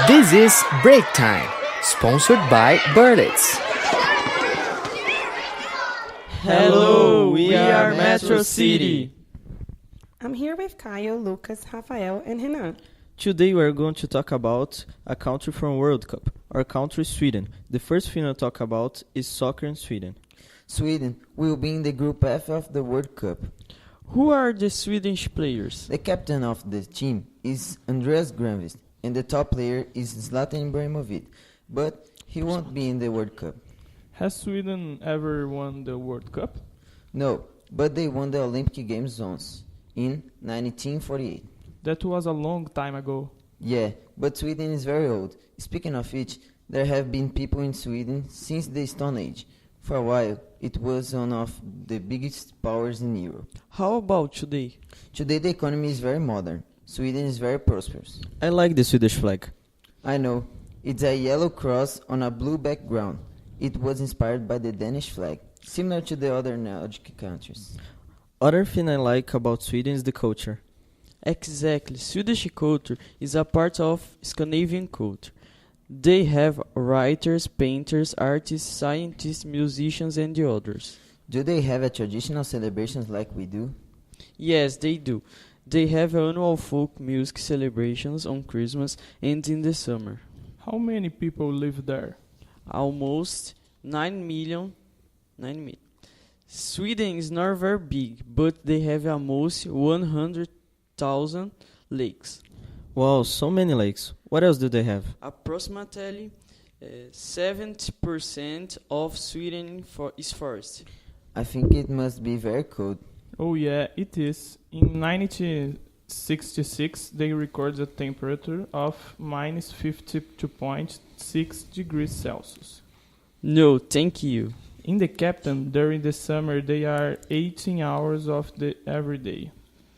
This is Break Time, sponsored by Birdets. Hello, we are Metrocity. I'm here with Caio, Lucas, Rafael, and Renan. Today we are going to talk about a country from World Cup. Our country is Sweden. The first thing I'll talk about is soccer in Sweden. Sweden will be in the Group F of the World Cup. Who are the Swedish players? The captain of the team is Andreas Granqvist, and the top player is Zlatan Ibrahimovic, but he won't be in the World Cup. Has Sweden ever won the World Cup? No, but they won the Olympic Games once, in 1948. That was a long time ago. Yeah, but Sweden is very old. Speaking of which, there have been people in Sweden since the Stone Age. For a while, it was one of the biggest powers in Europe. How about today? Today the economy is very modern. Sweden is very prosperous. I like the Swedish flag. I know. It's a yellow cross on a blue background. It was inspired by the Danish flag, similar to the other Nordic countries. Other thing I like about Sweden is the culture. Exactly, Swedish culture is a part of Scandinavian culture. They have writers, painters, artists, scientists, musicians and the others. Do they have a traditional celebrations like we do? Yes, they do. They have annual folk music celebrations on Christmas and in the summer. How many people live there? Almost 9 million. Sweden is not very big, but they have almost 100,000 lakes. Wow, so many lakes. What else do they have? Approximately 70% of Sweden is forest. I think it must be very cold. Oh yeah, it is. In 1966, they recorded a temperature of minus 52.6 degrees Celsius. No, thank you. In the capital, during the summer, they are 18 hours of the every day.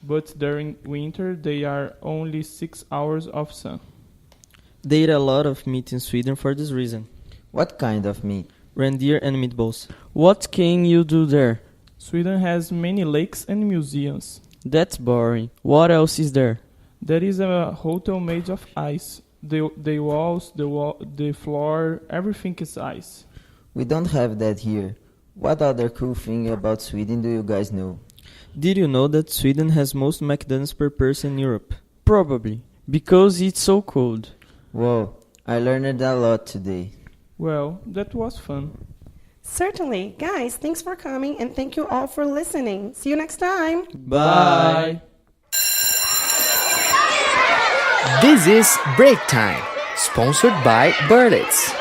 But during winter, they are only 6 hours of sun. They eat a lot of meat in Sweden for this reason. What kind of meat? Reindeer and meatballs. What can you do there? Sweden has many lakes and museums. That's boring. What else is there? There is a hotel made of ice. The walls, the floor, everything is ice. We don't have that here. What other cool thing about Sweden do you guys know? Did you know that Sweden has most McDonald's per person in Europe? Probably, because it's so cold. Whoa, I learned a lot today. Well, that was fun. Certainly. Guys, thanks for coming and thank you all for listening. See you next time. Bye. This is Break Time, sponsored by Birdets.